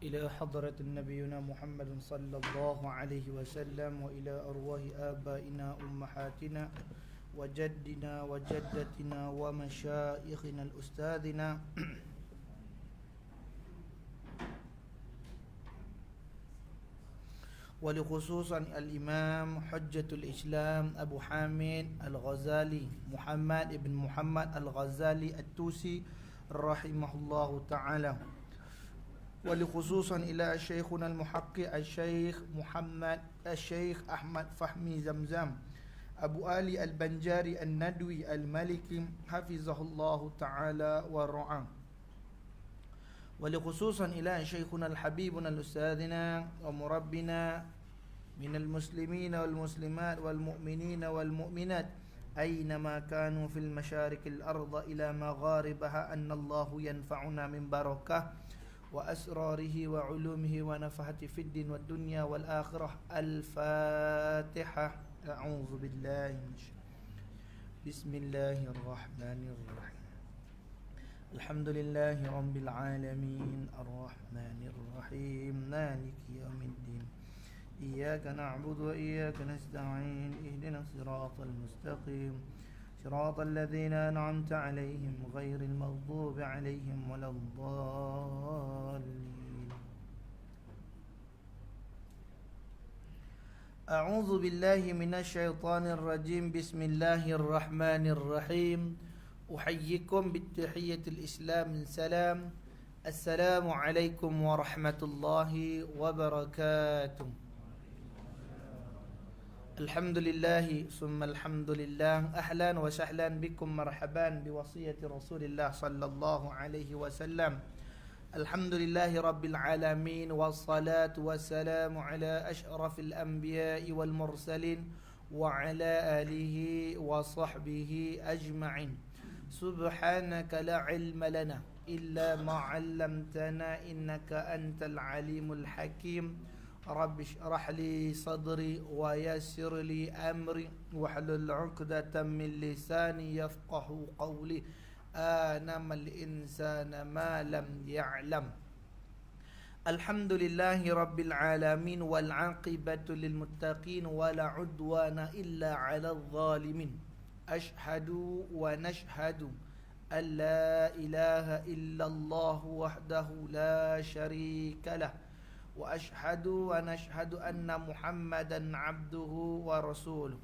إلى حضرة نبينا محمد صلى الله عليه وسلم وإلى أرواح آبائنا أمهاتنا وجدنا وجدتنا ومشايخنا الأستاذنا ولخصوصا الإمام حجة الإسلام أبو حامد الغزالي محمد بن محمد الغزالي التوسي رحمه الله تعالى، ولخصوصا إلى شيخنا المحقق الشيخ أحمد فهمي زمزم أبو علي البنجاري الندوي المالكي حفظه الله تعالى ورعاه، ولخصوصا إلى شيخنا الحبيبنا الأستاذنا ومربنا من المسلمين والمسلمات والمؤمنين والمؤمنات أينما كانوا في المشارق الأرض إلى مغاربها أن الله ينفعنا من بركة وأسراره وعلومه ونفحته في الدين والدنيا والآخرة. الفاتحة. أعوذ بالله من بسم الله الرحمن الرحيم. الحمد لله رب العالمين الرحمن الرحيم مالك يوم الدين إياك نعبد وإياك نستعين اهدنا الصراط المستقيم صراط الذين أنعمت عليهم غير المغضوب عليهم ولا الضالين. أعوذ بالله من الشيطان الرجيم. بسم الله الرحمن الرحيم. أحييكم بالتحية الإسلام السلام. السلام عليكم ورحمة الله وبركاته. الحمد لله ثم الحمد لله. أهلا وسهلا بكم مرحبا بوصية رسول الله صلى الله عليه وسلم. الحمد لله رب العالمين والصلاة والسلام على أشرف الأنبياء والمرسلين وعلى آله وصحبه أجمعين. سبحانك لا علم لنا إلا ما علمتنا إنك أنت العليم الحكيم. رب اشرح لي صدري ويسر لي أمري واحلل عقدة من لساني يفقه قولي. آنم الإنسان ما لم يعلم. الحمد لله رب العالمين والعاقبة للمتقين ولا عدوان إلا على الظالمين. أشهد ونشهد أن لا إله إلا الله وحده لا شريك له وأشهد ونشهد أن محمدا عبده ورسوله.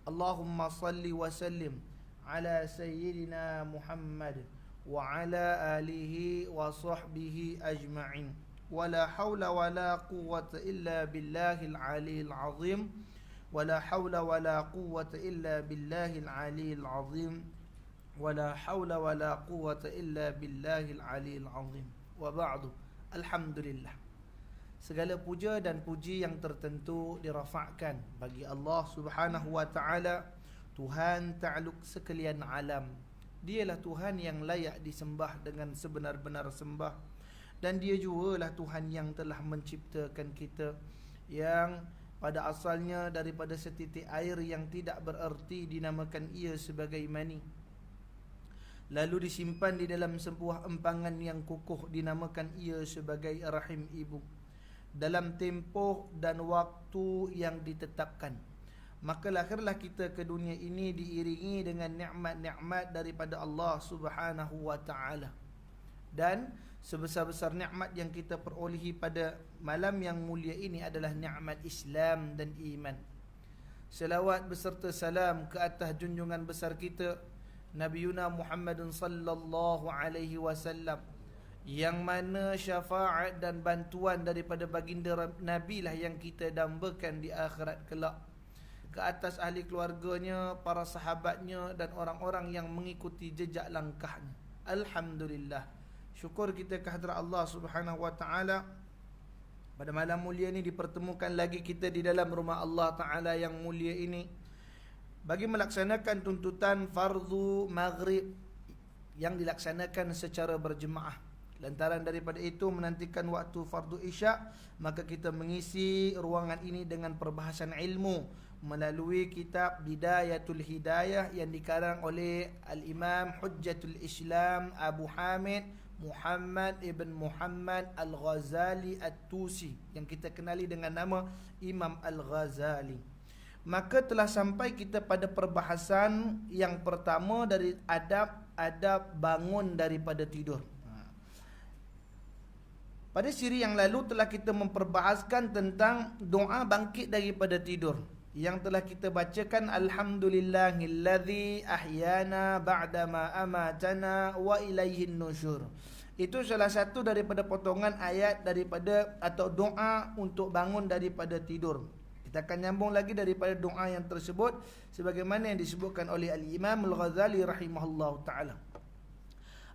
اللهم صل وسلم على سيدنا محمد وعلى آله وصحبه أجمعين. ولا حول ولا قوة إلا بالله العلي العظيم. ولا حول ولا قوة إلا بالله العلي العظيم. ولا حول ولا قوة إلا بالله العلي العظيم. وبعد. الحمد لله. Segala puja dan puji yang tertentu dirafakkan bagi Allah Subhanahu wa taala, Tuhan Ta'aluk sekalian alam. Dialah Tuhan yang layak disembah dengan sebenar-benar sembah, dan Dia jugalah Tuhan yang telah menciptakan kita, yang pada asalnya daripada setitik air yang tidak bererti dinamakan ia sebagai mani, lalu disimpan di dalam sebuah empangan yang kukuh dinamakan ia sebagai rahim ibu, dalam tempoh dan waktu yang ditetapkan. Maka lahirlah kita ke dunia ini diiringi dengan nikmat-nikmat daripada Allah Subhanahu wa taala. Dan sebesar-besar nikmat yang kita perolehi pada malam yang mulia ini adalah nikmat Islam dan iman. Selawat beserta salam ke atas junjungan besar kita Nabiuna Muhammadun sallallahu alaihi wasallam, yang mana syafaat dan bantuan daripada baginda Nabi lah yang kita dambakan di akhirat kelak, ke atas ahli keluarganya, para sahabatnya dan orang-orang yang mengikuti jejak langkahnya. Alhamdulillah. Syukur kita kehadrat Allah Subhanahu wa taala, pada malam mulia ini dipertemukan lagi kita di dalam rumah Allah taala yang mulia ini bagi melaksanakan tuntutan fardu maghrib yang dilaksanakan secara berjemaah. Lantaran daripada itu menantikan waktu fardu isyak, maka kita mengisi ruangan ini dengan perbahasan ilmu melalui kitab Bidayatul Hidayah yang dikarang oleh Al-Imam Hujjatul Islam Abu Hamid Muhammad ibn Muhammad Al-Ghazali At-Tusi, yang kita kenali dengan nama Imam Al-Ghazali. Maka telah sampai kita pada perbahasan yang pertama dari adab bangun daripada tidur. Pada siri yang lalu telah kita memperbahaskan tentang doa bangkit daripada tidur, yang telah kita bacakan, alhamdulillahilladzi ahyana ba'dama amatana wa ilaihin nusyur. Itu salah satu daripada potongan ayat daripada atau doa untuk bangun daripada tidur. Kita akan nyambung lagi daripada doa yang tersebut sebagaimana yang disebutkan oleh Al-Imam Al-Ghazali rahimahullahu taala.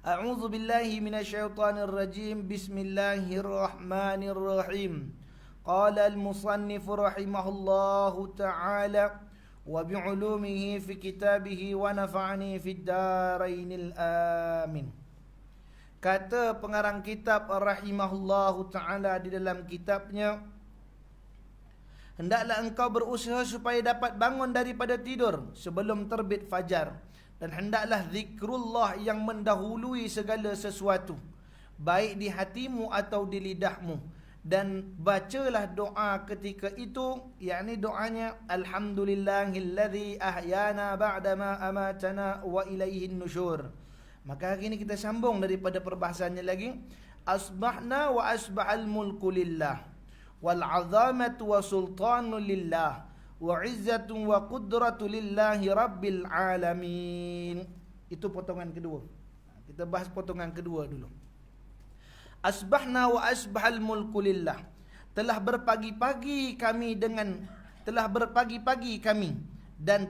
A'udzu billahi minasyaitonir rajim. Bismillahirrahmanirrahim. Qala al-musannif rahimahullahu ta'ala wa bi'ulumihi fi kitabihi wa nafa'ani fid darainil amin. Kata pengarang kitab rahimahullahu ta'ala di dalam kitabnya, hendaklah engkau berusaha supaya dapat bangun daripada tidur sebelum terbit fajar, dan hendaklah zikrullah yang mendahului segala sesuatu, baik di hatimu atau di lidahmu. Dan bacalah doa ketika itu, yakni doanya alhamdulillahilladzi ahyana ba'dama amatana wa ilaihin nusyur. Maka hari ini kita sambung daripada perbahasannya lagi. Asbahna wa asbahal mulku lillah, wal azamatu wa sultanu lillah, wa izzatu wa qudratu lillahi rabbil alamin. Itu potongan kedua. Kita bahas potongan kedua dulu. Asbahna wa asbahal mulku lillah. Telah berpagi-pagi kami dan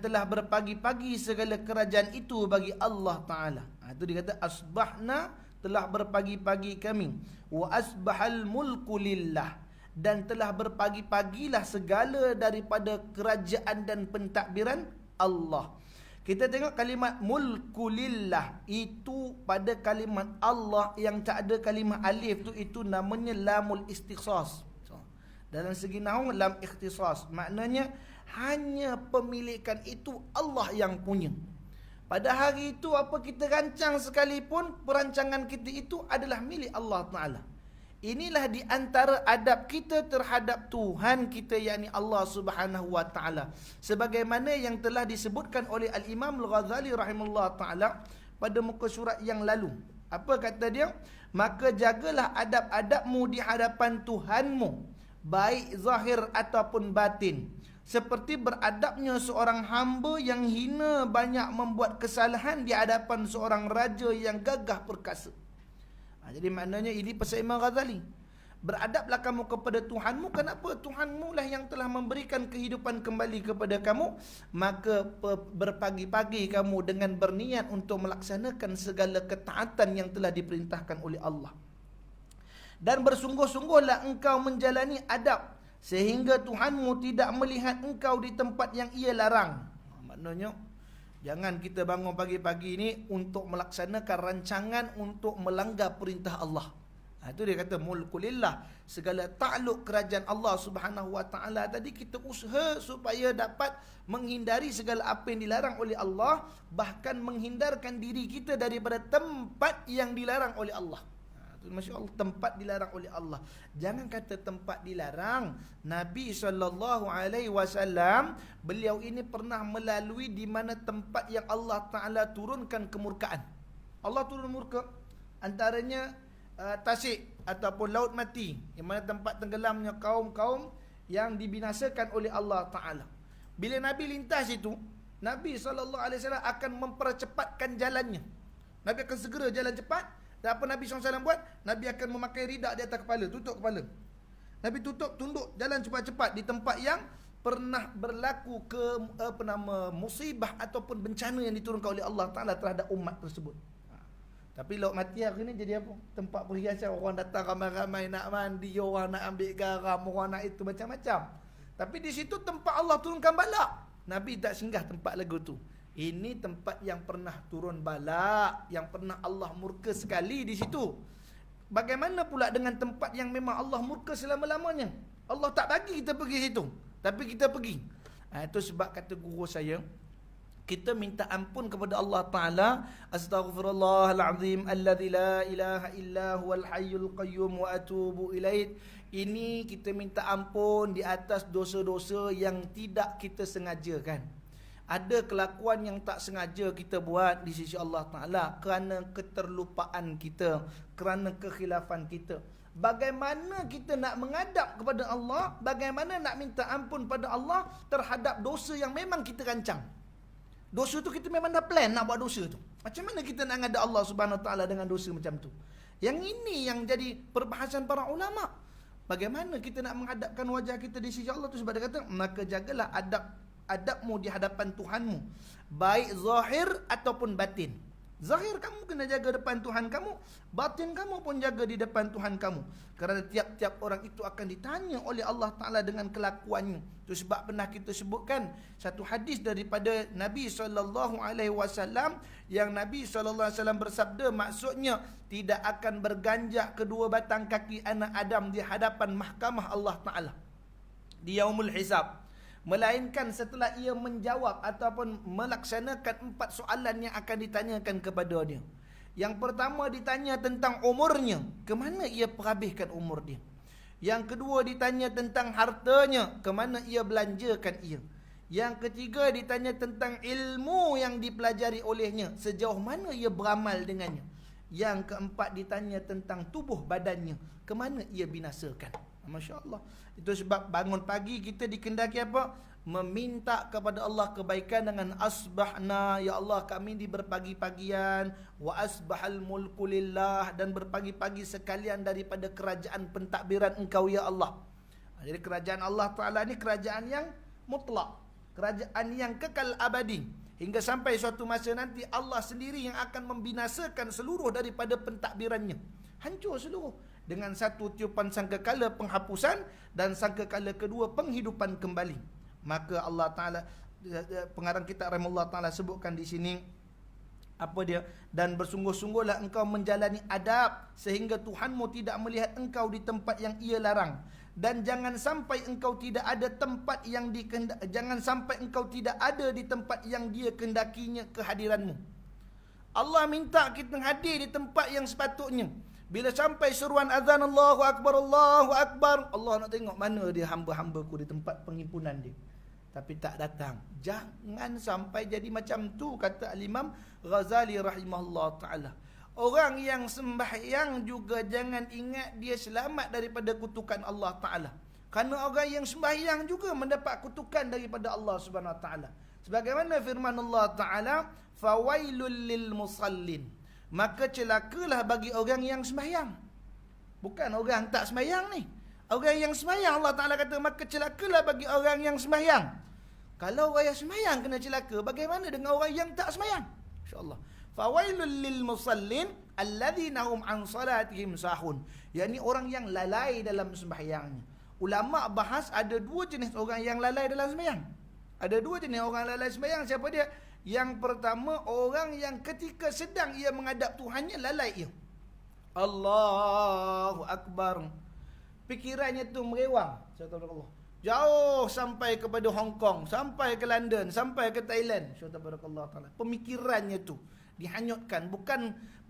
telah berpagi-pagi segala kerajaan itu bagi Allah Ta'ala. Itu dikata asbahna, telah berpagi-pagi kami. Wa asbahal mulku lillah, dan telah berpagi-pagilah segala daripada kerajaan dan pentadbiran Allah. Kita tengok kalimat mulku lillah, itu pada kalimat Allah yang tak ada kalimah alif tu, itu namanya lamul ikhtisas. Dalam segi nahwu lam ikhtisas, maknanya hanya pemilikan itu Allah yang punya. Pada hari itu apa kita rancang sekalipun, perancangan kita itu adalah milik Allah Ta'ala. Inilah di antara adab kita terhadap Tuhan kita, yakni Allah Subhanahu wa taala, sebagaimana yang telah disebutkan oleh Al-Imam Al-Ghazali rahimahullah taala pada muka surat yang lalu. Apa kata dia? Maka jagalah adab-adabmu di hadapan Tuhanmu, baik zahir ataupun batin, seperti beradabnya seorang hamba yang hina banyak membuat kesalahan di hadapan seorang raja yang gagah perkasa. Jadi maknanya ini pesan Imam Ghazali. Beradablah kamu kepada Tuhanmu. Kenapa? Tuhanmu lah yang telah memberikan kehidupan kembali kepada kamu. Maka berpagi-pagi kamu dengan berniat untuk melaksanakan segala ketaatan yang telah diperintahkan oleh Allah. Dan bersungguh-sungguhlah engkau menjalani adab, sehingga Tuhanmu tidak melihat engkau di tempat yang ia larang. Maknanya jangan kita bangun pagi-pagi ini untuk melaksanakan rancangan untuk melanggar perintah Allah. Itu dia kata mulkulillah, segala takluk kerajaan Allah Subhanahu wa taala. Tadi kita usaha supaya dapat menghindari segala apa yang dilarang oleh Allah, bahkan menghindarkan diri kita daripada tempat yang dilarang oleh Allah. Masya Allah, tempat dilarang oleh Allah. Jangan kata tempat dilarang. Nabi SAW, beliau ini pernah melalui di mana tempat yang Allah Ta'ala turunkan kemurkaan. Allah turun murka. Antaranya Tasik ataupun Laut Mati, yang mana tempat tenggelamnya kaum-kaum yang dibinasakan oleh Allah Ta'ala. Bila Nabi lintas itu, Nabi SAW akan mempercepatkan jalannya. Nabi akan segera jalan cepat. Dan apa Nabi SAW buat? Nabi akan memakai ridak di atas kepala, tutup kepala. Nabi tutup, tunduk, jalan cepat-cepat di tempat yang pernah berlaku musibah ataupun bencana yang diturunkan oleh Allah Ta'ala terhadap umat tersebut. Tapi Laut Mati hari ni jadi apa? Tempat perhiasan, orang datang ramai-ramai nak mandi, orang nak ambil garam, orang nak itu macam-macam. Tapi di situ tempat Allah turunkan bala. Nabi tak singgah tempat lagu tu. Ini tempat yang pernah turun bala, yang pernah Allah murka sekali di situ. Bagaimana pula dengan tempat yang memang Allah murka selama-lamanya? Allah tak bagi kita pergi situ, tapi kita pergi. Itu sebab kata guru saya, kita minta ampun kepada Allah Ta'ala. Astaghfirullahalazim alladzi la ilaha illa huwal hayyul qayyum wa atubu ilaih. Ini kita minta ampun di atas dosa-dosa yang tidak kita sengajakan. Ada kelakuan yang tak sengaja kita buat di sisi Allah Ta'ala kerana keterlupaan kita, kerana kekhilafan kita. Bagaimana kita nak menghadap kepada Allah, bagaimana nak minta ampun pada Allah terhadap dosa yang memang kita rancang. Dosa tu kita memang dah plan nak buat dosa tu. Macam mana kita nak ngadap Allah Subhanahu Wa Taala dengan dosa macam tu? Yang ini yang jadi perbahasan para ulama. Bagaimana kita nak menghadapkan wajah kita di sisi Allah tu, sebab dia kata, maka jagalah adabmu di hadapan Tuhanmu, baik zahir ataupun batin. Zahir kamu kena jaga depan Tuhan kamu, batin kamu pun jaga di depan Tuhan kamu. Kerana tiap-tiap orang itu akan ditanya oleh Allah Ta'ala dengan kelakuannya. Itu sebab pernah kita sebutkan satu hadis daripada Nabi SAW, yang Nabi SAW bersabda, maksudnya tidak akan berganjak kedua batang kaki anak Adam di hadapan mahkamah Allah Ta'ala di yaumul hisab, melainkan setelah ia menjawab ataupun melaksanakan 4 soalan yang akan ditanyakan kepada dia. Yang pertama ditanya tentang umurnya, ke mana ia perhabiskan umur dia. Yang kedua ditanya tentang hartanya, ke mana ia belanjakan ia. Yang ketiga ditanya tentang ilmu yang dipelajari olehnya, sejauh mana ia beramal dengannya. Yang keempat ditanya tentang tubuh badannya, ke mana ia binasakan. Masya Allah. Itu sebab bangun pagi kita dikendaki apa? Meminta kepada Allah kebaikan dengan asbahna, ya Allah kami di berpagi-pagian, wa asbahal mulku lillah, dan berpagi-pagi sekalian daripada kerajaan pentadbiran Engkau ya Allah. Jadi kerajaan Allah Ta'ala ni kerajaan yang mutlak, kerajaan yang kekal abadi, hingga sampai suatu masa nanti Allah sendiri yang akan membinasakan seluruh daripada pentadbirannya. Hancur seluruh dengan satu tiupan sangkakala penghapusan, dan sangkakala kedua penghidupan kembali. Maka Allah Ta'ala, pengarang kitab rahimahullah Ta'ala sebutkan di sini, apa dia? Dan bersungguh-sungguhlah engkau menjalani adab sehingga Tuhanmu tidak melihat engkau di tempat yang ia larang, dan jangan sampai engkau tidak ada tempat yang jangan sampai engkau tidak ada di tempat yang dia kehendakinya kehadiranmu. Allah minta kita hadir di tempat yang sepatutnya. Bila sampai seruan azan Allahu Akbar, Allahu Akbar, Allah nak tengok mana dia hamba-hambaku di tempat penghimpunan dia, tapi tak datang. Jangan sampai jadi macam tu, kata Al-Imam Ghazali rahimahullah ta'ala. Orang yang sembahyang juga jangan ingat dia selamat daripada kutukan Allah Ta'ala. Kerana orang yang sembahyang juga mendapat kutukan daripada Allah Subhanahu Wa Ta'ala. Sebagaimana firman Allah Ta'ala, fawailul lil musallin, maka celakalah bagi orang yang sembahyang. Bukan orang tak sembahyang ni. Orang yang sembahyang, Allah Ta'ala kata, maka celakalah bagi orang yang sembahyang. Kalau orang yang sembahyang kena celaka, bagaimana dengan orang yang tak sembahyang? InsyaAllah. Fawailul lil musallin alladhina hum an salatihim sahun. Yakni orang yang lalai dalam sembahyangnya. Ulama bahas ada 2 jenis orang yang lalai dalam sembahyang. Ada 2 jenis orang lalai sembahyang. Siapa dia? Yang pertama, orang yang ketika sedang ia menghadap Tuhannya lalai ia. Allahu Akbar. Fikirannya tu merewang. Subhanallah. Jauh sampai kepada Hong Kong, sampai ke London, sampai ke Thailand. Subhanallah taala. Pemikirannya tu dihanyutkan.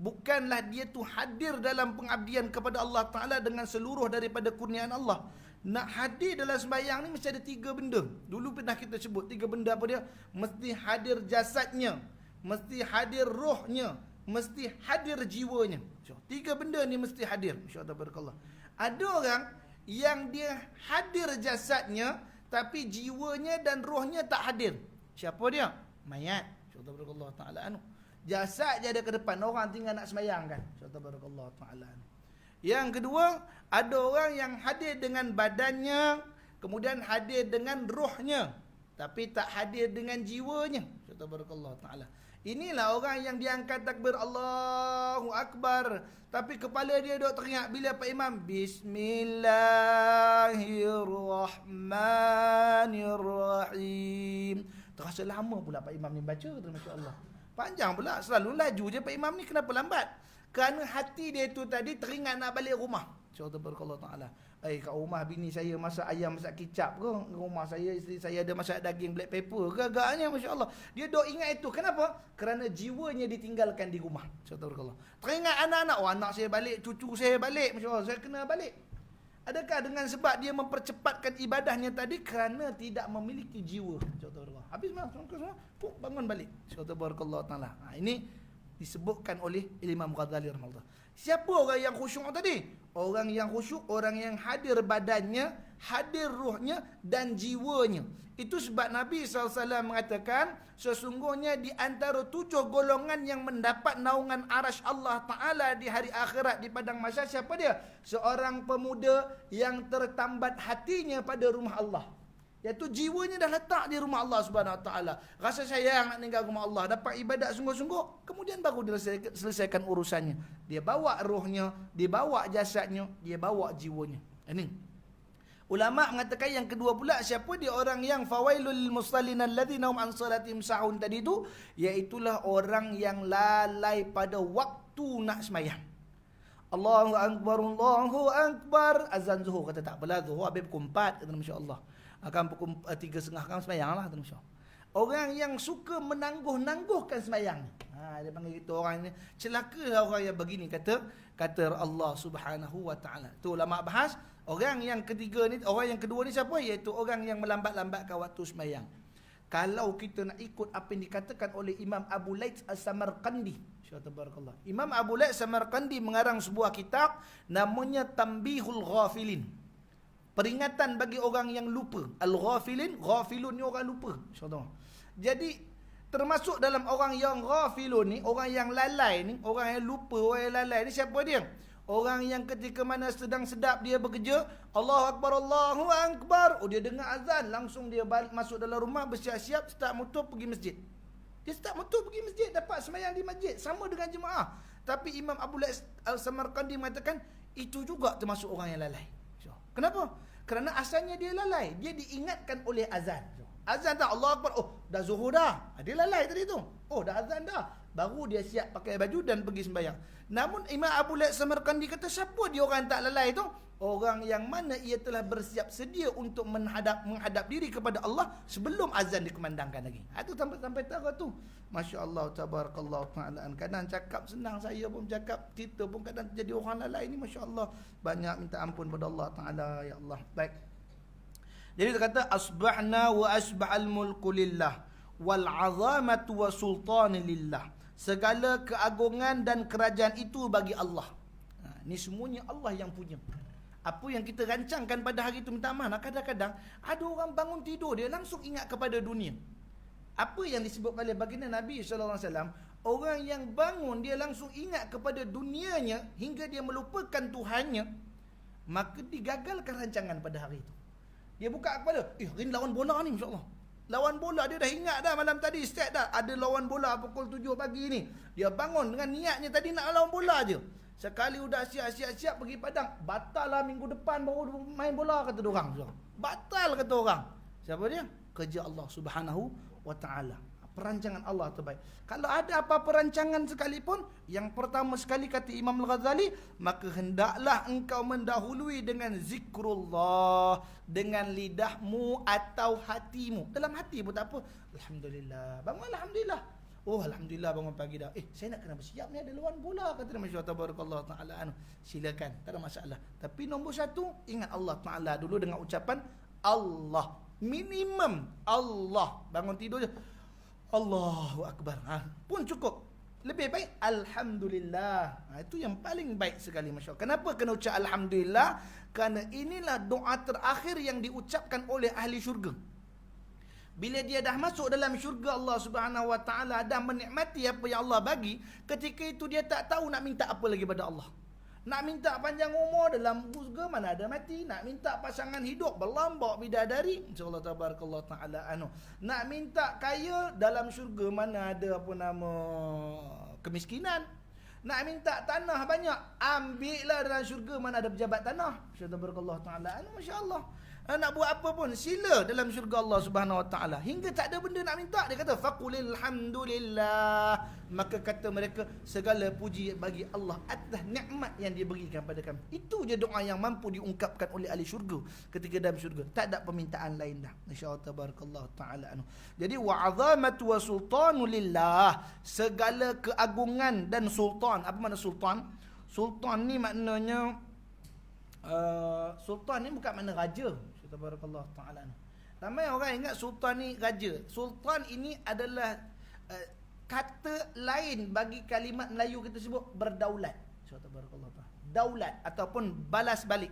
Bukanlah dia tu hadir dalam pengabdian kepada Allah Taala dengan seluruh daripada kurniaan Allah. Nak hadir dalam sembahyang ni mesti ada 3 benda. Dulu pernah kita sebut 3 benda apa dia? Mesti hadir jasadnya, mesti hadir rohnya, mesti hadir jiwanya. 3 benda ni mesti hadir. InsyaAllah barakallah. Ada orang yang dia hadir jasadnya tapi jiwanya dan rohnya tak hadir. Siapa dia? Mayat. InsyaAllah barakallah ta'ala anu. Jasad je ada ke depan, orang tinggal nak sembahyang kan. InsyaAllah barakallah ta'ala anu. Yang kedua, ada orang yang hadir dengan badannya, kemudian hadir dengan rohnya, tapi tak hadir dengan jiwanya. Subhanallah ta'ala. Inilah orang yang diangkat takbir Allahu Akbar, tapi kepala dia duk teringat bila Pak Imam Bismillahirrahmanirrahim. Terasa lama pula Pak Imam ni baca, masya-Allah. Panjang pula, selalu laju je Pak Imam ni, kenapa lambat? Kerana hati dia tu tadi teringat nak balik rumah. InsyaAllah ta'ala. kat rumah bini saya masak ayam, masak kicap ke? Rumah saya, isteri saya ada masak daging black pepper ke? Agaknya, Masya Allah. Dia dok ingat itu. Kenapa? Kerana jiwanya ditinggalkan di rumah. Subhanallah. Teringat anak-anak. Oh, anak saya balik, cucu saya balik. Masya Allah, saya kena balik. Adakah dengan sebab dia mempercepatkan ibadahnya tadi kerana tidak memiliki jiwa? Subhanallah. Habis semua, bangun balik. Subhanallah ta'ala. Ini disebutkan oleh Imam Ghazali rahimahullah. Siapa orang yang khusyuk tadi? Orang yang khusyuk, orang yang hadir badannya, hadir ruhnya dan jiwanya. Itu sebab Nabi SAW mengatakan, sesungguhnya di antara 7 golongan yang mendapat naungan arasy Allah Ta'ala di hari akhirat di padang mahsyar, siapa dia? Seorang pemuda yang tertambat hatinya pada rumah Allah. Iaitu jiwanya dah letak di rumah Allah Subhanahu Wa Taala. Rasa sayang nak tinggal rumah Allah, dapat ibadat sungguh-sungguh, kemudian baru dia selesaikan urusannya. Dia bawa rohnya, dia bawa jasadnya, dia bawa jiwanya. Ini. Ulama mengatakan yang kedua pula, siapa dia orang yang fawailul lil musallin alladzina hum an salatihim sahun tadi tu, iaitulah orang yang lalai pada waktu nak sembahyang. Allahu akbar, Allahu akbar, azan zuhur kata tak apalah, zuhur habis pukul 4 kata masya-Allah. Akan pukul 3.30 kan sembahyang lah, masya. Orang yang suka menangguh-nangguhkan sembahyang. Dia panggil itu orang ni celaka orang yang begini, kata Allah Subhanahu Wa Taala. Tu ulama bahas, orang yang ketiga ni, orang yang kedua ni siapa? Iaitu orang yang melambat-lambatkan waktu sembahyang. Kalau kita nak ikut apa yang dikatakan oleh Imam Abu Laits As-Samarqandi, tabarakallah. Imam Abu Laits As-Samarqandi mengarang sebuah kitab namanya Tanbihul Ghafilin. Peringatan bagi orang yang lupa. Al-ghafilin, ghafilun ni orang lupa. InsyaAllah. Jadi termasuk dalam orang yang ghafilun ni, orang yang lalai ni, orang yang lupa, orang yang lalai ni, siapa dia? Orang yang ketika mana sedang sedap dia bekerja, Allahu Akbar, Allahu Akbar, dia dengar azan, langsung dia balik masuk dalam rumah, bersiap-siap, start motor pergi masjid. Dia start motor pergi masjid, dapat sembahyang di masjid, sama dengan jemaah. Tapi Imam Abu Laits Al-Samarqandi mengatakan itu juga termasuk orang yang lalai. Kenapa? Kerana asalnya dia lalai. Dia diingatkan oleh azan. Azan tak, Allah Akbar. Oh, dah zuhur dah. Dia lalai tadi tu. Oh, dah azan dah. Baru dia siap pakai baju dan pergi sembahyang. Namun Imam Abu Laits Samarqandi kata, siapa dia orang tak lalai tu? Orang yang mana ia telah bersiap sedia untuk menghadap diri kepada Allah sebelum azan dikumandangkan lagi. Itu sampai tahu tu. Masya Allah, tabarakallah ta'ala. Kadang cakap senang, saya pun cakap, kita pun kadang jadi orang lalai ni. Masya Allah, banyak minta ampun pada Allah Ta'ala. Ya Allah. Baik. Jadi dia kata, asbahna wa asbahal mulku lillah wal azamatu wa sultan lillah. Segala keagungan dan kerajaan itu bagi Allah. Ni semuanya Allah yang punya. Apa yang kita rancangkan pada hari itu, minta maaf, kadang-kadang ada orang bangun tidur, dia langsung ingat kepada dunia. Apa yang disebut oleh baginda Nabi SAW, orang yang bangun dia langsung ingat kepada dunianya hingga dia melupakan Tuhannya, maka digagalkan rancangan pada hari itu. Dia buka kepada, hari ni lawan bola ni, insyaAllah. Lawan bola, dia dah ingat dah malam tadi, start dah, ada lawan bola pukul 7 pagi ni. Dia bangun dengan niatnya tadi nak lawan bola je. Sekali udah siap-siap pergi padang, batal lah minggu depan baru main bola, kata diorang. Batal, kata orang. Siapa dia? Kerja Allah Subhanahu Wa Ta'ala. Perancangan Allah terbaik. Kalau ada apa perancangan sekalipun, yang pertama sekali kata Imam Al-Ghazali, maka hendaklah engkau mendahului dengan zikrullah, dengan lidahmu atau hatimu. Dalam hati pun tak apa. Alhamdulillah. Bangun Alhamdulillah. Oh, Alhamdulillah bangun pagi dah. Saya nak kena bersiap ni, ada lawan bola, kata Nabi Sallallahu Ta'ala. Silakan, tak ada masalah. Tapi nombor satu, ingat Allah Ta'ala dulu dengan ucapan Allah. Minimum Allah. Bangun tidur je, Allahu Akbar. Pun cukup. Lebih baik Alhamdulillah. Itu yang paling baik sekali, Masya Allah. Kenapa kena ucap Alhamdulillah? Kerana inilah doa terakhir yang diucapkan oleh ahli syurga. Bila dia dah masuk dalam syurga Allah Subhanahu Wa Ta'ala, dah menikmati apa yang Allah bagi, ketika itu dia tak tahu nak minta apa lagi pada Allah. Nak minta panjang umur dalam syurga, mana ada mati. Nak minta pasangan hidup berlambak bidadari, insyaallah tabarakallah ta'ala anu. Nak minta kaya dalam syurga, mana ada apa nama kemiskinan. Nak minta tanah banyak, ambillah dalam syurga, mana ada pejabat tanah. Insyaallah tabarakallah ta'ala anu, masya-Allah. nak buat apa pun sila dalam syurga Allah Subhanahu Wa Taala. Hingga tak ada benda nak minta, dia kata faqulil hamdulillah, maka kata mereka segala puji bagi Allah atas nikmat yang dia berikan pada kami. Itu je doa yang mampu diungkapkan oleh ahli syurga ketika dalam syurga. Tak ada permintaan lain dah. Insya-Allah tabarakallah taala anu. Jadi wa azamatu wa sultanu lillah, segala keagungan dan sultan. Apa makna sultan? Sultan ni maknanya sultan ni bukan makna raja. Tabarakallah taala. Ramai orang ingat sultan ni raja. Sultan ini adalah kata lain bagi kalimat Melayu kita sebut berdaulat. Tabarakallah taala. Daulat ataupun balas balik.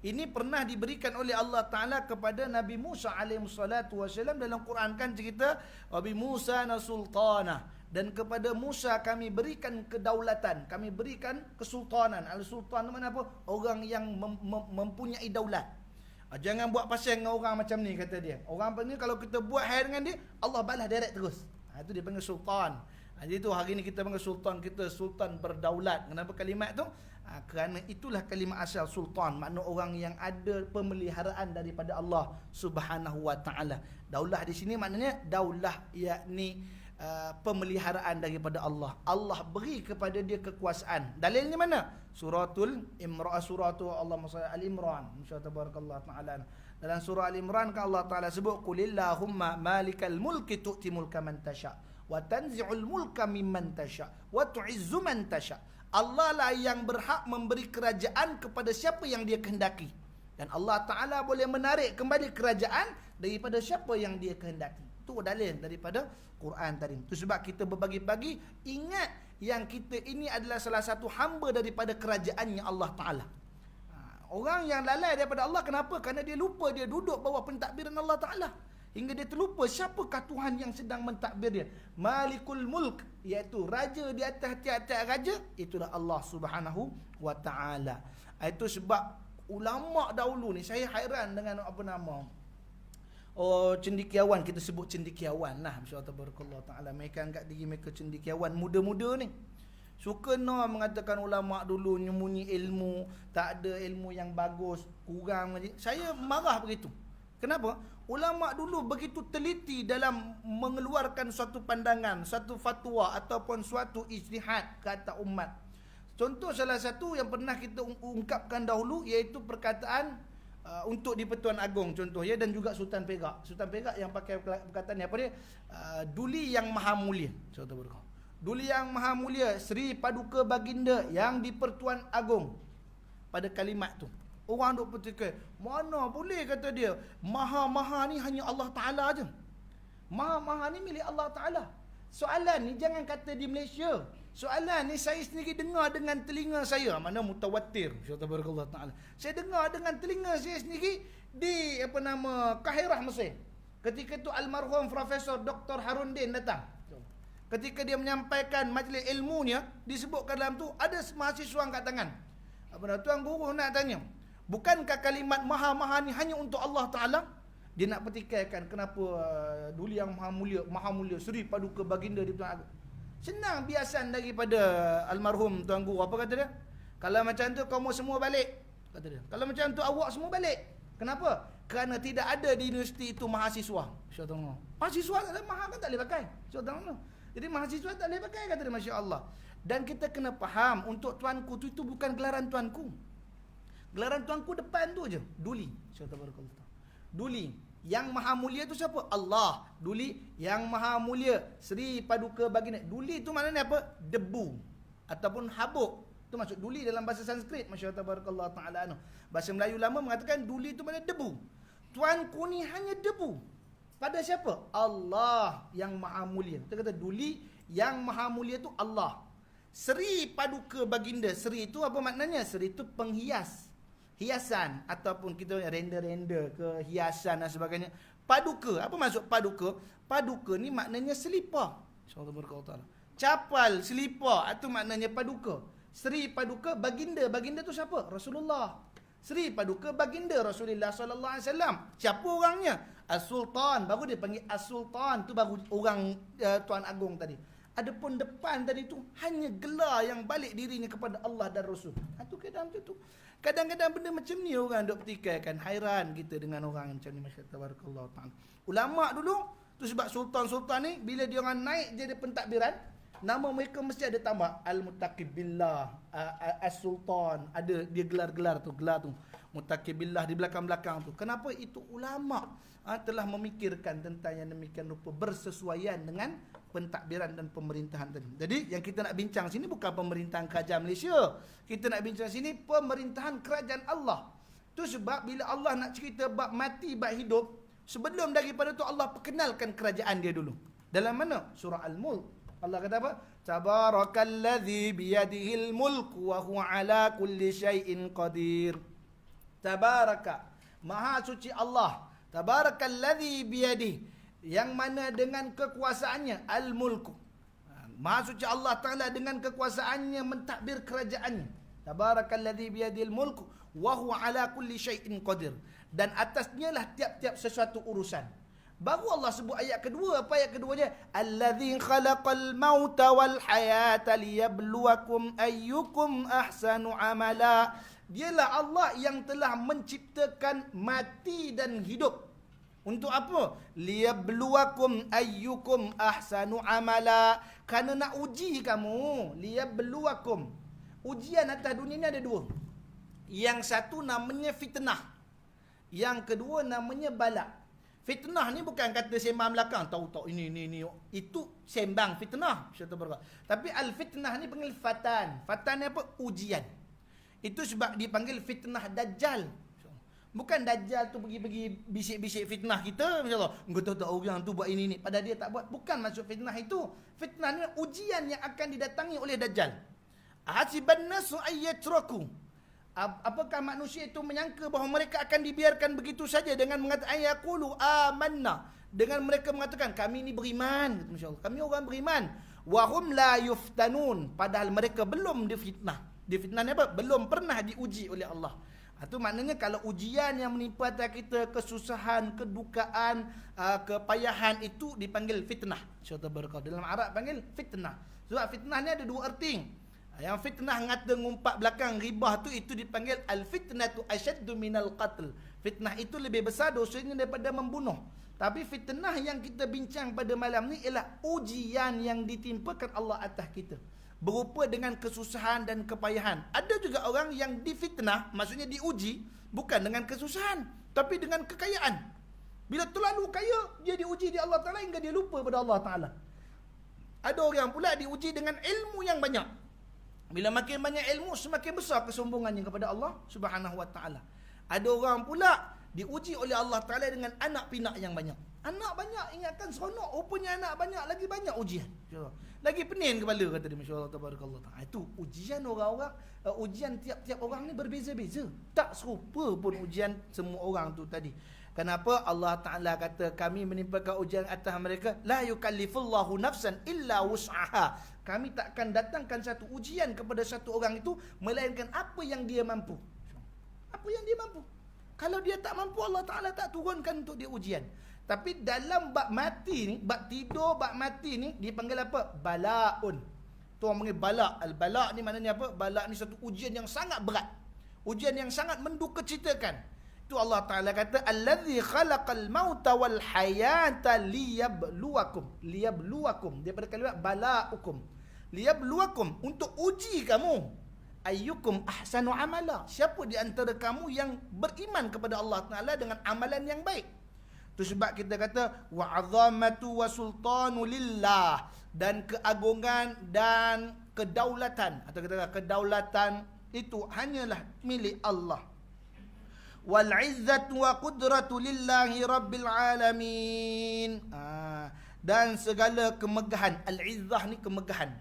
Ini pernah diberikan oleh Allah Taala kepada Nabi Musa alaihi salatu wasallam dalam Quran, kan cerita wa bi Musa na sultana, dan kepada Musa kami berikan kedaulatan, kami berikan kesultanan. Al-sultan mana apa? Orang yang mempunyai daulat. Jangan buat pasal dengan orang macam ni, kata dia. Orang ni kalau kita buat hal dengan dia, Allah balas direct terus. Itu dia panggil sultan. Jadi tu hari ni kita panggil sultan kita sultan berdaulat. Kenapa kalimat tu? Kerana itulah kalimat asal sultan, makna orang yang ada pemeliharaan daripada Allah Subhanahu Wa Taala. Daulah di sini maknanya daulah, yakni pemeliharaan daripada Allah. Allah beri kepada dia kekuasaan. Dalilnya mana? Suratul Imran, suratul Al-Imran. Insyaallah tabarakallah taala. Dalam surah Al-Imran kan Allah Taala sebut qulillahumma malikal mulki tu'ti mulka man tasha wa tanzi'ul mulka mimman tasha wa tu'izzu man tasha. Allah lah yang berhak memberi kerajaan kepada siapa yang dia kehendaki, dan Allah Taala boleh menarik kembali kerajaan daripada siapa yang dia kehendaki. Itu dalil daripada Quran tadi. Itu sebab kita berbagi-bagi ingat yang kita ini adalah salah satu hamba daripada kerajaannya Allah Ta'ala. Orang yang lalai daripada Allah, kenapa? Kerana dia lupa dia duduk bawah pentadbiran Allah Ta'ala. Hingga dia terlupa siapakah Tuhan yang sedang mentadbir dia. Malikul Mulk, iaitu raja di atas tiap-tiap raja, itulah Allah Subhanahu Wa Ta'ala. Itu sebab ulama dahulu ni, saya hairan dengan apa nama, cendekiawan, kita sebut cendekiawan lah, insya-Allah tabarakallah taala. Mereka anggap diri mereka cendekiawan muda-muda ni. Suka mengatakan ulama dulu nyembunyi ilmu, tak ada ilmu yang bagus, kurang. Saya marah begitu. Kenapa? Ulama dulu begitu teliti dalam mengeluarkan suatu pandangan, satu fatwa ataupun suatu ijtihad ke atas umat. Contoh salah satu yang pernah kita ungkapkan dahulu, iaitu perkataan untuk di Pertuan Agong contoh ya, dan juga Sultan Perak. Sultan Perak yang pakai perkataan ni apa dia? Duli yang maha mulia. Duli yang maha mulia, Sri Paduka Baginda yang di Pertuan Agong. Pada kalimat tu, orang duk berfikir, mana boleh, kata dia, maha-maha ni hanya Allah Taala aje. Maha-maha ni milik Allah Taala. Soalan ni jangan kata di Malaysia. Soalan ni saya sendiri dengar dengan telinga saya, mana mutawatir, subhanallah taala. Saya dengar dengan telinga saya sendiri di Kahirah, Mesir. Ketika itu almarhum Profesor Dr. Harundin datang. Ketika dia menyampaikan majlis ilmunya, disebutkan dalam tu ada mahasiswa angkat tangan. Tuan guru nak tanya, bukankah kalimat maha-maha ni hanya untuk Allah Taala? Dia nak pertikaikan kenapa Duli yang maha mulia Sri Paduka Baginda di Pertuan Agong. Senang biasan daripada almarhum Tuan Guru. Apa kata dia? Kalau macam tu kamu semua balik, kata dia. Kalau macam tu awak semua balik. Kenapa? Kerana tidak ada di universiti itu mahasiswa. Syaitan. Mahasiswa tak ada, maha kan tak boleh pakai. Syaitan. Jadi mahasiswa tak boleh pakai, kata dia, masya-Allah. Dan kita kena faham, untuk tuanku itu bukan gelaran tuanku. Gelaran tuanku depan tu aje. Duli. Syaitan barakallahu. Duli yang maha mulia tu siapa? Allah. Duli yang maha mulia Sri Paduka Baginda. Duli tu maknanya apa? Debu ataupun habuk. Tu maksud duli dalam bahasa Sanskrit. Masya-Allah tabarakallah taala. Bahasa Melayu lama mengatakan duli tu maknanya debu. Tuanku ni hanya debu. Pada siapa? Allah yang maha mulia. Kita kata duli yang maha mulia tu Allah. Sri Paduka Baginda. Sri itu apa maknanya? Sri itu penghias, hiasan, ataupun kita render-render ke hiasan dan sebagainya. Paduka, apa maksud paduka? Paduka ni maknanya selipar. InsyaAllah berkata. Capal, selipar, itu maknanya paduka. Sri Paduka Baginda. Baginda tu siapa? Rasulullah. Sri Paduka Baginda Rasulullah sallallahu alaihi wasallam. Siapa orangnya? As-Sultan. Baru dia panggil As-Sultan. Tu baru orang Tuan Agong tadi. Adapun depan tadi tu hanya gelar yang balik dirinya kepada Allah dan Rasul. Itu keadaan macam tu. Kadang-kadang benda macam ni orang duk petikaikan. Hairan kita dengan orang macam ni. Masya tabarakallah ta'ala. Ulama dulu tu sebab sultan-sultan ni bila dia orang naik jadi pentadbiran, nama mereka mesti ada tambah Al-Muttaqib Billah, As-Sultan, ada dia gelar-gelar tu, gelar tu Muttaqib Billah di belakang-belakang tu. Kenapa? Itu ulama telah memikirkan tentang yang demikian rupa bersesuaian dengan pentadbiran dan pemerintahan tadi. Jadi yang kita nak bincang sini bukan pemerintahan kerajaan Malaysia. Kita nak bincang sini pemerintahan kerajaan Allah. Tu sebab bila Allah nak cerita bab mati, bab hidup, sebelum daripada tu Allah perkenalkan kerajaan dia dulu. Dalam mana? Surah Al-Mulk. Allah kata apa? Tabarakalladzi biyadihil mulku wa huwa ala kulli syai'in qadir. Tabaraka, maha suci Allah. Tabarakalladzi biyadihi, yang mana dengan kekuasaannya al-mulku. Maha suci Allah Ta'ala dengan kekuasaannya mentadbir kerajaannya. Tabarakalladzi biyadihil mulku wa huwa ala kulli syai'in qadir. Dan atasnya lah tiap-tiap sesuatu urusan. Baru Allah sebut ayat kedua. Apa ayat keduanya? Alladzi khalaqal mauta wal hayata liyabluwakum ayyukum ahsanu amala. Dialah Allah yang telah menciptakan mati dan hidup. Untuk apa? Liyabluwakum ayyukum ahsanu amala. Kerana nak uji kamu. Liyabluwakum. Ujian atas dunia ni ada dua. Yang satu namanya fitnah. Yang kedua namanya bala. Fitnah ni bukan kata sembang belakang. Tahu ini. Itu sembang fitnah. Tapi al-fitnah ni panggil fatan. Fatan ni apa? Ujian. Itu sebab dipanggil fitnah Dajjal. Bukan Dajjal tu pergi bisik-bisik fitnah kita. Misalnya, engkau tahu tak orang tu buat ini. Padahal dia tak buat. Bukan maksud fitnah itu. Fitnah ni ujian yang akan didatangi oleh Dajjal. Hasiban nasu ayyatraku. Apakah manusia itu menyangka bahawa mereka akan dibiarkan begitu saja dengan mengatakan ayaqulu amanna, dengan mereka mengatakan kami ni beriman, masyaallah, kami orang beriman, wa hum la yuftanun, padahal mereka belum difitnah. Difitnah ni apa? Belum pernah diuji oleh Allah. Itu maknanya kalau ujian yang menimpa atas kita, kesusahan, kedukaan, kepayahan, itu dipanggil fitnah. Insyaallah dalam Arab panggil fitnah. Sebab fitnah ni ada dua erti. Yang fitnah ngata ngumpat belakang ribah tu, itu dipanggil al-fitnatu asyaddu minal qatl. Fitnah itu lebih besar dosanya daripada membunuh. Tapi fitnah yang kita bincang pada malam ni ialah ujian yang ditimpakan Allah atas kita, berupa dengan kesusahan dan kepayahan. Ada juga orang yang difitnah, maksudnya diuji, bukan dengan kesusahan, tapi dengan kekayaan. Bila terlalu kaya, dia diuji di Allah Ta'ala hingga dia lupa pada Allah Ta'ala. Ada orang pula diuji dengan ilmu yang banyak. Bila makin banyak ilmu, semakin besar kesombongannya kepada Allah Subhanahu Wa Ta'ala. Ada orang pula diuji oleh Allah Ta'ala dengan anak pinak yang banyak. Anak banyak, ingatkan seronok. Rupanya anak banyak, lagi banyak ujian. Lagi pening kepala, kata dia. Masya Allah, tabarakallah. Itu ujian orang-orang, ujian tiap-tiap orang ni berbeza-beza. Tak serupa pun ujian semua orang tu tadi. Kenapa Allah Ta'ala kata kami menimpakan ujian atas mereka? La yukallifullahu nafsan illa wus'aha. Kami takkan datangkan satu ujian kepada satu orang itu melainkan apa yang dia mampu. Apa yang dia mampu. Kalau dia tak mampu, Allah Ta'ala tak turunkan untuk dia ujian. Tapi dalam bab mati ni, bab tidur, bab mati ni dipanggil apa? Bala'un. Tu orang panggil bala'. Al-bala' ni maknanya apa? Bala' ni satu ujian yang sangat berat. Ujian yang sangat mendukacitakan. Itu Allah Ta'ala kata allazi khalaqal mauta wal hayata liyabluwakum. Liyabluwakum daripada kalimat bala'ukum. Liyabluwakum, untuk uji kamu. Ayyukum ahsanu amala. Siapa di antara kamu yang beriman kepada Allah Ta'ala dengan amalan yang baik. Itu sebab kita kata wa'azamatu wa sultanu lillah, dan keagungan dan kedaulatan, atau kita kata kedaulatan itu hanyalah milik Allah. Wal izzatu wa qudratu lillahi rabbil alamin. Dan segala kemegahan, al-izzah ni kemegahan,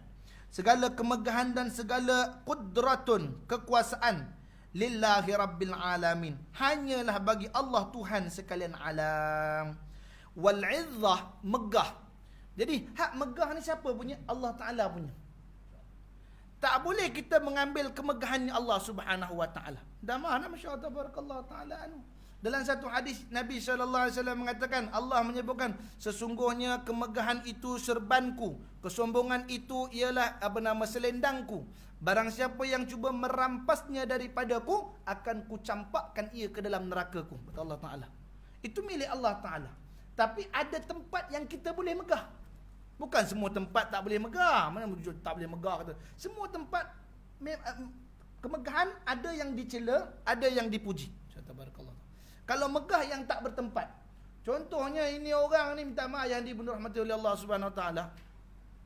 segala kemegahan dan segala qudratun, kekuasaan, lillahi rabbil alamin, hanyalah bagi Allah Tuhan sekalian alam. Wal izzah, megah. Jadi hak megah ni siapa punya? Allah Ta'ala punya. Tak boleh kita mengambil kemegahannya Allah Subhanahu Wa Ta'ala. Dah mana, Masya Allah, tabarakallah ta'ala anu. Dalam satu hadis Nabi SAW mengatakan, Allah menyebutkan, sesungguhnya kemegahan itu serbanku, kesombongan itu ialah selendangku. Barang siapa yang cuba merampasnya daripadaku, akan kucampakkan ia ke dalam nerakaku. Kata Allah Ta'ala. Itu milik Allah Ta'ala. Tapi ada tempat yang kita boleh megah. Bukan semua tempat tak boleh megah. Mana tak boleh megah kata. Semua tempat kemegahan ada yang dicela, ada yang dipuji. Tabarakallah. Kalau megah yang tak bertempat. Contohnya ini orang ni minta maaf yang dibunuh rahmati oleh Allah Subhanahu Wa Taala.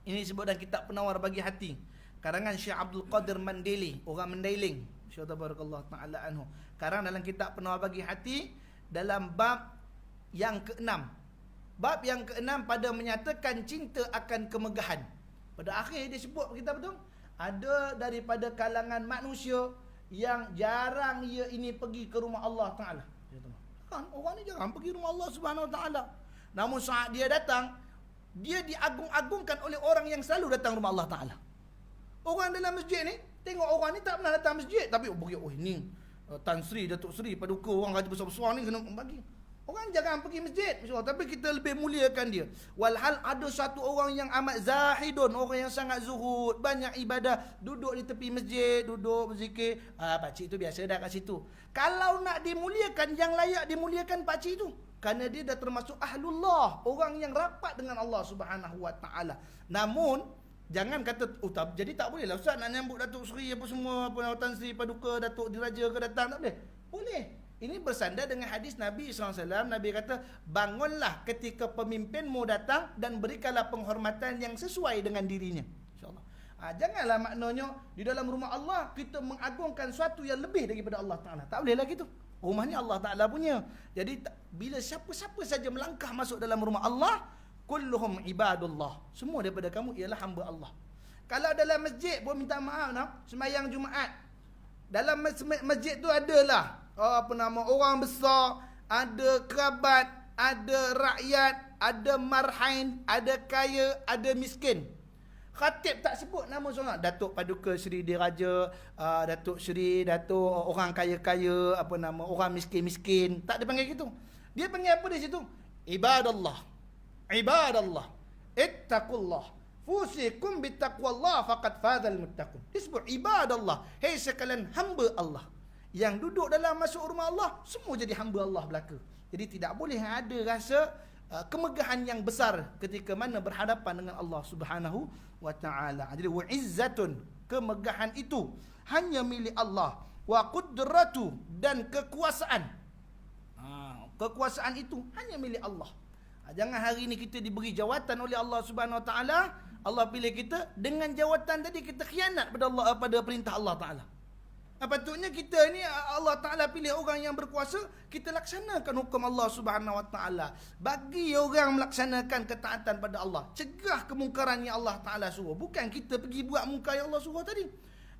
Ini disebut dalam kitab Penawar Bagi Hati. Karangan Syekh Abdul Qadir Mandailing, orang Mandailing. Syekh tabarakallah taala anhu. Karang dalam kitab Penawar Bagi Hati dalam bab yang ke-6. Bab yang ke-6 pada menyatakan cinta akan kemegahan. Pada akhir dia sebut kita betul. Ada daripada kalangan manusia yang jarang ia ini pergi ke rumah Allah Ta'ala. Kan orang ni jarang pergi rumah Allah Subhanahu Wa Ta'ala. Namun saat dia datang, dia diagung-agungkan oleh orang yang selalu datang rumah Allah Ta'ala. Orang dalam masjid ni, tengok orang ni tak pernah datang masjid, tapi ni Tan Sri, Datuk Sri, Paduka, orang gaji besar-besar ni kena bagi. Orang jangan pergi masjid, tapi kita lebih muliakan dia. Walhal ada satu orang yang amat zahidun, orang yang sangat zuhud, banyak ibadah, duduk di tepi masjid, duduk berzikir. Pakcik tu biasa dah kat situ. Kalau nak dimuliakan, yang layak dimuliakan pakcik tu. Kerana dia dah termasuk ahlullah, orang yang rapat dengan Allah Subhanahu Wa Taala. Namun jangan kata jadi tak boleh lah Ustaz nak nyambut Datuk Seri apa semua, apa Tan Sri, Paduka, Datuk Diraja ke datang, tak boleh. Boleh. Ini bersandar dengan hadis Nabi SAW. Nabi kata, bangunlah ketika pemimpinmu datang dan berikanlah penghormatan yang sesuai dengan dirinya. InsyaAllah. Janganlah maknanya di dalam rumah Allah kita mengagungkan sesuatu yang lebih daripada Allah Ta'ala. Tak boleh lah gitu. Rumah ni Allah Ta'ala punya. Jadi bila siapa-siapa saja melangkah masuk dalam rumah Allah, kulluhum ibadullah. Semua daripada kamu ialah hamba Allah. Kalau dalam masjid pun minta maaf sembahyang Jumaat. Dalam masjid tu adalah orang besar, ada kerabat, ada rakyat, ada marhain, ada kaya, ada miskin. Khatib tak sebut nama seorang. Datuk Paduka Seri Diraja, Datuk Seri, Datuk orang kaya-kaya, orang miskin-miskin. Tak dia panggil gitu. Dia panggil apa di situ? Ibadallah. Ibadallah. Ittaqullah. Fusikum bittaqwallah faqad fadzal muttaqun. Disebut ibadallah. Hei sekalian hamba Allah. Yang duduk dalam masuk rumah Allah, semua jadi hamba Allah belaka. Jadi tidak boleh ada rasa kemegahan yang besar ketika mana berhadapan dengan Allah Subhanahu Wa Taala. Jadi wa izzatun, kemegahan itu hanya milik Allah. Wa qudratu, dan kekuasaan. Kekuasaan itu hanya milik Allah. Jangan hari ini kita diberi jawatan oleh Allah Subhanahu Wa Taala, Allah pilih kita, dengan jawatan tadi kita khianat pada Allah, pada perintah Allah Taala. Patutnya kita ni Allah Ta'ala pilih orang yang berkuasa, kita laksanakan hukum Allah Subhanahu Wa Ta'ala. Bagi orang melaksanakan ketaatan pada Allah, cegah kemungkaran yang Allah Ta'ala suruh. Bukan kita pergi buat mungkar yang Allah suruh tadi.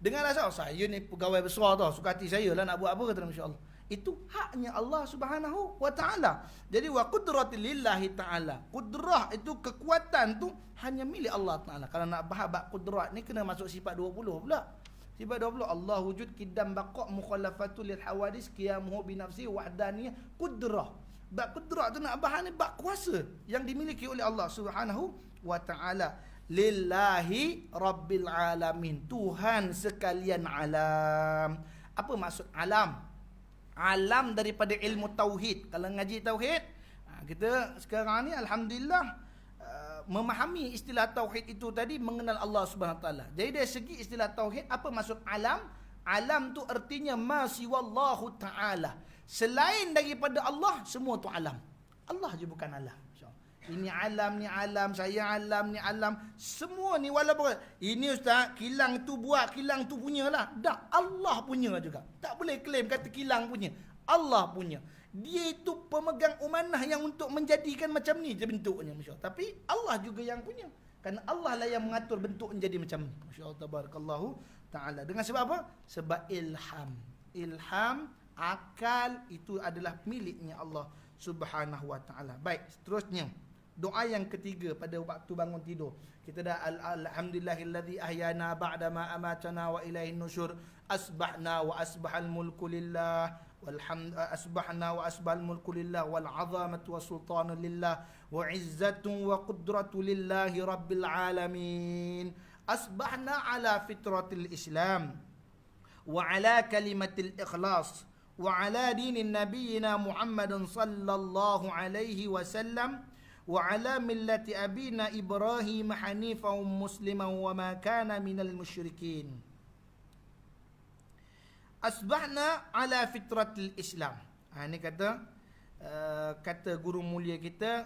Dengan alasan saya ni pegawai besar tau, suka hati saya lah nak buat apa, kata insya-Allah. Itu haknya Allah Subhanahu Wa Ta'ala. Jadi wa qudratil lillahi ta'ala. Qudrah itu kekuatan tu hanya milik Allah Ta'ala. Kalau nak bahas bab qudrat ni kena masuk sifat 20 pula. Sifat 20, Allah wujud, qidam baqa' mukhalafatul lil hawadis, qiyamuhu bi nafsi wahdaniyah, qudrah. Bab qudrah tu nak bahas ni bab kuasa yang dimiliki oleh Allah Subhanahu Wa Ta'ala. Lillahi rabbil alamin. Tuhan sekalian alam. Apa maksud alam? Alam daripada ilmu tauhid. Kalau ngaji tauhid, kita sekarang ni alhamdulillah memahami istilah tauhid itu tadi, mengenal Allah Subhanahu Wa Taala. Jadi dari segi istilah tauhid, apa maksud alam? Alam tu artinya ma siwallahu taala. Selain daripada Allah, semua tu alam. Allah je bukan alam. Ini alam, ni alam, saya alam, ni alam. Semua ni walaupun ini ustaz, kilang tu buat, kilang tu punyalah. Tak, Allah punya juga. Tak boleh claim kata kilang punya. Allah punya. Dia itu pemegang umanah yang untuk menjadikan macam ni je bentuknya, masya-Allah. Tapi Allah juga yang punya. Kerana Allah lah yang mengatur bentuk menjadi macam ni. Masya-Allah tabarakallahu taala. Dengan sebab apa? Sebab ilham. Ilham, akal itu adalah miliknya Allah Subhanahu Wa Taala. Baik, seterusnya doa yang ketiga pada waktu bangun tidur. Kita dah alhamdulillahillazi ahyana ba'da ma amatana wa ilaihin nusyur. Asbahna wa asbahal mulku lillah. asbahna wa asbahal mulku lillah wal 'azamatu was-sultanu lillah wa 'izzatu wa qudratu lillahi rabbil alamin. Asbahna ala fitratil Islam wa ala kalimatil ikhlas wa ala dinin nabiyyina Muhammadin sallallahu alaihi wasallam wa ala millati abina Ibrahim hanifan musliman wa ma kana minal musyrikin. Asbahna ala fitratil Islam. Ini kata guru mulia kita,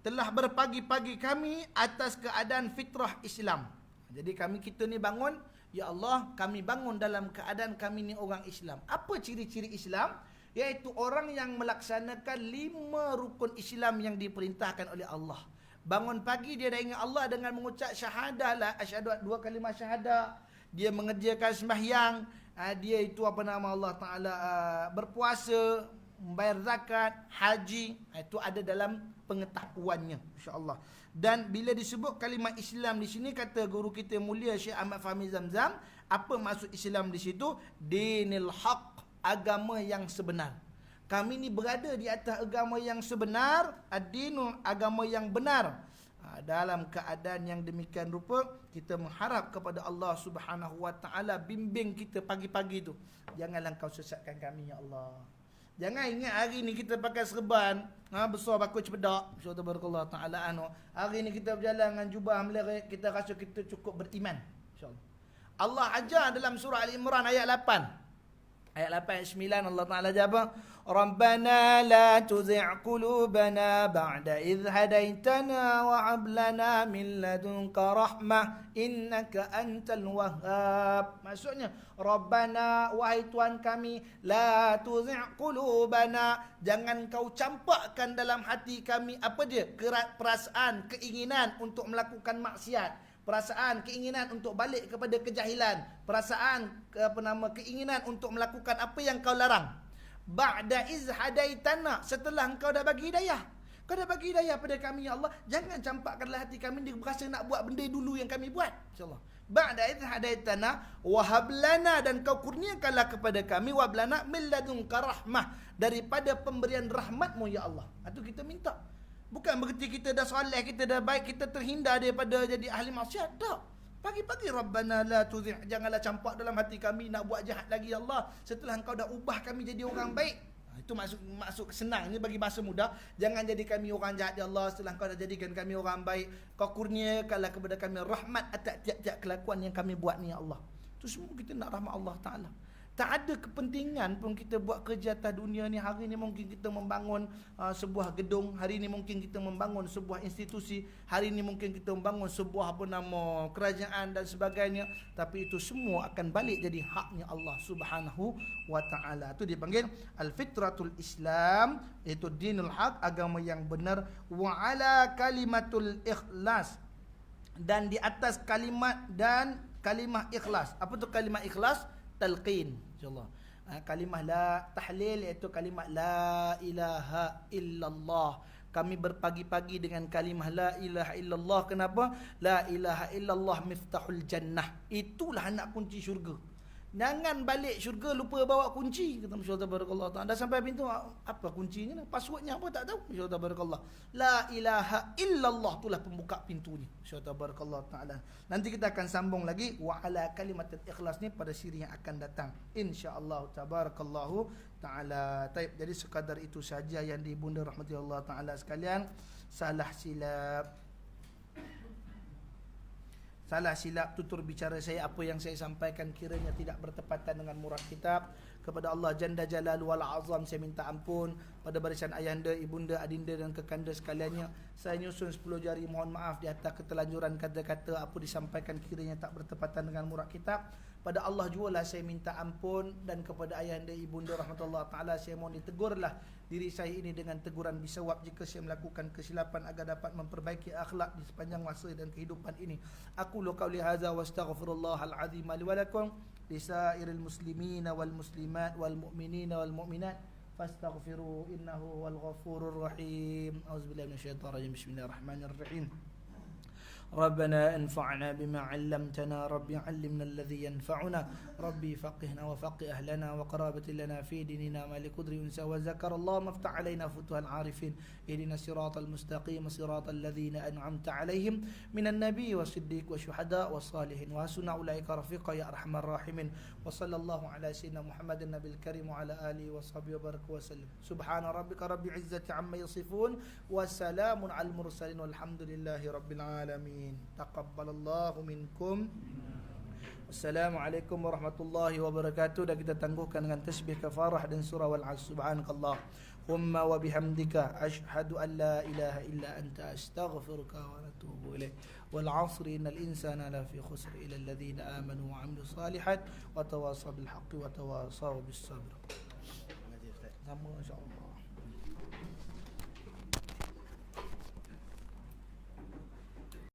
telah berpagi-pagi kami atas keadaan fitrah Islam. Jadi kita ni bangun, ya Allah, kami bangun dalam keadaan kami ni orang Islam. Apa ciri-ciri Islam? Iaitu orang yang melaksanakan 5 rukun Islam yang diperintahkan oleh Allah. Bangun pagi dia dah ingat Allah dengan mengucap syahadah lah, asyhadu 2 kalimah syahadah. Dia mengerjakan sembahyang, dia itu Allah Taala, berpuasa, membayar zakat, haji, itu ada dalam pengetahuannya, insya-Allah. Dan bila disebut kalimah Islam di sini, kata guru kita mulia Syekh Ahmad Fahmi Zamzam, apa maksud Islam di situ? Dinil haq, agama yang sebenar. Kami ni berada di atas agama yang sebenar, ad-dinu, agama yang benar. Dalam keadaan yang demikian rupa, kita mengharap kepada Allah Subhanahu wa taala bimbing kita pagi-pagi tu. Janganlah kau sesatkan kami, ya Allah. Jangan ingat hari ni kita pakai serban, besar bakul cepedak, insya-Allah tabarakallah taala anu. Hari ni kita berjalan dengan jubah meleret, kita rasa kita cukup beriman, insya-Allah. Allah ajar dalam surah Al-Imran ayat 8. Ayat 8 ayat 9 Allah Taala jawab, Rabbana la tuzigh qulubana ba'da idh hadaitana wa hab lana min ladunka rahmah innaka antal wahhab. Maksudnya, Rabbana, wahai Tuhan kami, la tuzigh qulubana, jangan kau campakkan dalam hati kami apa dia? Perasaan, keinginan untuk melakukan maksiat, perasaan, keinginan untuk balik kepada kejahilan, perasaan, keinginan untuk melakukan apa yang kau larang. Ba'da iz hadaitana, setelah engkau dah bagi hidayah. Kau dah bagi hidayah pada kami, ya Allah. Jangan campakkanlah hati kami dia berasa nak buat benda dulu yang kami buat, insya-Allah. Ba'da iz hadaitana wa hab lana, dan kau kurniakanlah kepada kami, wa lana min ladunka rahmah, daripada pemberian rahmat-Mu, ya Allah. Itu kita minta. Bukan berarti kita dah soleh, kita dah baik, kita terhindar daripada jadi ahli maksiat. Tak. Pagi-pagi, Rabbana la tuzigh, janganlah campak dalam hati kami nak buat jahat lagi, ya Allah, setelah engkau dah ubah kami jadi orang baik. Itu maksud senang ni bagi bahasa mudah. Jangan jadi kami orang jahat, ya Allah, setelah engkau dah jadikan kami orang baik, kau kurniakanlah kepada kami rahmat atas tiap-tiap kelakuan yang kami buat ni, ya Allah. Itu semua kita nak rahmat Allah Ta'ala. Tak ada kepentingan pun kita buat kerja atas dunia ni. Hari ni mungkin kita membangun sebuah gedung, hari ni mungkin kita membangun sebuah institusi, hari ni mungkin kita membangun sebuah kerajaan dan sebagainya. Tapi itu semua akan balik jadi haknya Allah Subhanahu wa taala. Itu dipanggil al-fitratul Islam, iaitu dinul haq, agama yang benar. Wa ala kalimatul ikhlas, dan di atas kalimat dan kalimah ikhlas. Apa tu kalimah ikhlas? Talqin, insyaAllah. Kalimah la tahlil, iaitu kalimah la ilaha illallah. Kami berpagi-pagi dengan kalimah la ilaha illallah. Kenapa? La ilaha illallah miftahul jannah. Itulah anak kunci syurga. Jangan balik syurga lupa bawa kunci, kata Masya-Allah tabarakallah ta'ala. Dah sampai pintu, apa kuncinya, passwordnya apa tak tahu. Masya-Allah tabarakallah. La ilaha illallah, itulah pembuka pintunya. Masya-Allah tabarakallah ta'ala. Nanti kita akan sambung lagi wa ala kalimatul ikhlas ni pada siri yang akan datang, insya-Allah tabarakallahu ta'ala. Taib, jadi sekadar itu saja yang dibunda rahmati Allah ta'ala sekalian. Salah silap tutur bicara saya, apa yang saya sampaikan kiranya tidak bertepatan dengan murad kitab. Kepada Allah Jalla Jalaluhu wal Azam saya minta ampun. Pada barisan ayahanda, ibunda, adinda dan kekanda sekaliannya, saya nyusun 10 jari mohon maaf di atas ketelanjuran kata-kata apa disampaikan kiranya tak bertepatan dengan murad kitab. Pada Allah jugalah saya minta ampun, dan kepada ayahanda, ibunda rahmatullah taala saya mohon ditegurlah diri saya ini dengan teguran bisawab jika saya melakukan kesilapan, agar dapat memperbaiki akhlak di sepanjang masa dan kehidupan ini. Aku lu qauli hadza wa astaghfirullahal azim li wa lakum lisairil muslimina wal muslimat wal mu'minina wal mu'minat fastaghfiru innahu wal ghafurur rahim. Auzubillahi minasyaitonir rajim. Bismillahirrahmanirrahim. ربنا انفعنا بما علمتنا ربي علمنا الذي ينفعنا ربي فقهنا وفقه أهلنا وقرابة لنا في ديننا مالك قدر أنسى وذكر اللهم افتح علينا فتوح العارفين اهدنا الصراط المستقيم صراط الذين أنعمت عليهم من النبي والصديق والشهداء والصالحين وحسن أولئك رفيقا يا أرحم الراحمين وصلى الله على سيدنا محمد النبي الكريم وعلى آله وصحبه وبارك وسلم سبحان ربك رب العزة عما يصفون وسلام على المرسلين والحمد لله رب العالمين تقبل الله منكم. Assalamualaikum warahmatullahi wabarakatuh. Dan kita tangguhkan dengan tasbih kafarah dan surah Wal-'Asr. Subhanakallahumma wa bihamdika asyhadu an la ilaha illa anta astaghfiruka wa atubu ilaik. Wal 'asri innal insana lafi khusr illa alladhina amanu wa 'amilus salihat wa tawasaw bil haqqi wa tawasaw bis sabr. Sama insya-Allah.